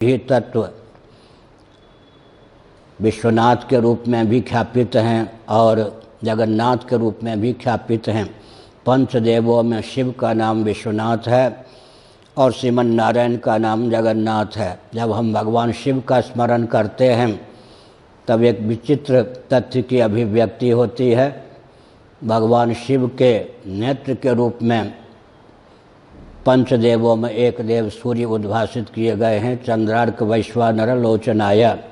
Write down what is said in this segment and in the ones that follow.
ही तत्व विश्वनाथ के रूप में भी ख्यापित हैं और जगन्नाथ के रूप में भी ख्यापित हैं। पंचदेवों में शिव का नाम विश्वनाथ है और श्रीमन नारायण का नाम जगन्नाथ है। जब हम भगवान शिव का स्मरण करते हैं तब एक विचित्र तथ्य की अभिव्यक्ति होती है। भगवान शिव के नेत्र के रूप में पंचदेवों में एक देव सूर्य उद्भासित किए गए हैं। चंद्रार्क वैश्वानर लोचनाय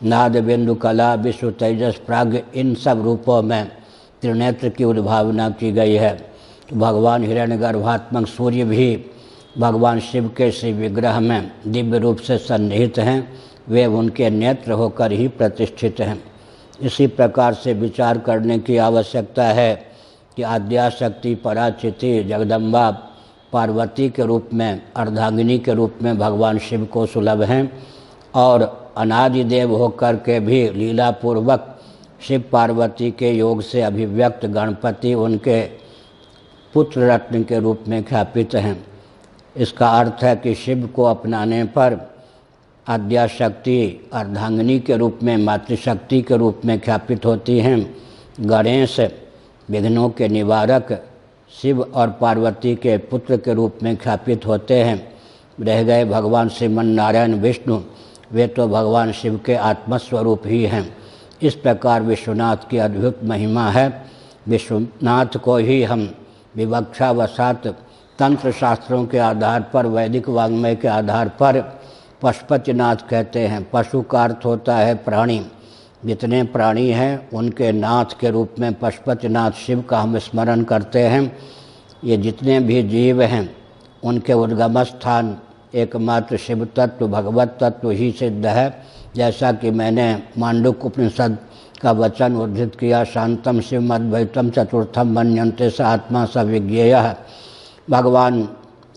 नाद बिंदु कला विश्व तेजस प्राग्ञ, इन सब रूपों में त्रिनेत्र की उद्भावना की गई है। भगवान हिरण्यगर्भात्मक सूर्य भी भगवान शिव के श्री विग्रह में दिव्य रूप से सन्निहित हैं। वे उनके नेत्र होकर ही प्रतिष्ठित हैं। इसी प्रकार से विचार करने की आवश्यकता है कि आद्याशक्ति पराचिति जगदम्बा पार्वती के रूप में अर्धांगिनी के रूप में भगवान शिव को सुलभ हैं और अनादिदेव होकर के भी लीलापूर्वक शिव पार्वती के योग से अभिव्यक्त गणपति उनके पुत्र रत्न के रूप में ख्यापित हैं। इसका अर्थ है कि शिव को अपनाने पर आद्याशक्ति अर्धांगिनी के रूप में मातृशक्ति के रूप में ख्यापित होती हैं। गणेश विघ्नों के निवारक शिव और पार्वती के पुत्र के रूप में ख्यापित होते हैं। रह गए भगवान श्रीमन नारायण विष्णु, वे तो भगवान शिव के आत्मस्वरूप ही हैं। इस प्रकार विश्वनाथ की अद्भुत महिमा है। विश्वनाथ को ही हम विवक्षावशात तंत्र शास्त्रों के आधार पर, वैदिक वाङ्मय के आधार पर पशुपतिनाथ कहते हैं। पशु का अर्थ होता है प्राणी। जितने प्राणी हैं उनके नाथ के रूप में पशुपतिनाथ शिव का हम स्मरण करते हैं। ये जितने भी जीव हैं उनके उद्गम स्थान एकमात्र शिव तत्व भगवत तत्व ही सिद्ध है। जैसा कि मैंने मांडुक्य उपनिषद का वचन उद्धृत किया, शांतम शिव मद्वैतम चतुर्थम मन्यन्ते स आत्मा स विज्ञेयः। भगवान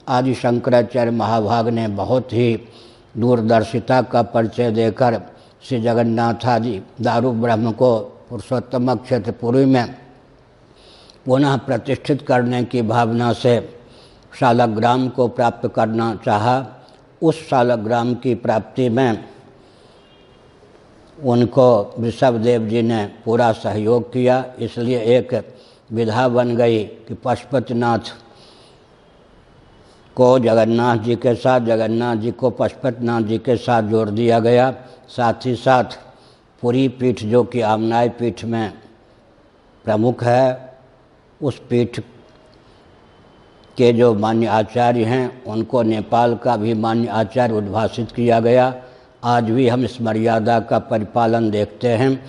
आदि शंकराचार्य महाभाग ने बहुत ही दूरदर्शिता का परिचय देकर श्री जगन्नाथ आदि दारू ब्रह्म को पुरुषोत्तम क्षेत्रपुरी में पुनः प्रतिष्ठित करने की भावना से शालग्राम को प्राप्त करना चाहा। उस शालग्राम की प्राप्ति में उनको वृषभदेव जी ने पूरा सहयोग किया। इसलिए एक विधा बन गई कि पशुपतिनाथ को जगन्नाथ जी के साथ, जगन्नाथ जी को पशुपतिनाथ जी के साथ जोड़ दिया गया। साथ ही साथ पुरी पीठ जो कि आमनाय पीठ में प्रमुख है, उस पीठ के जो मान्य आचार्य हैं उनको नेपाल का भी मान्य आचार्य उद्भासित किया गया। आज भी हम इस मर्यादा का परिपालन देखते हैं।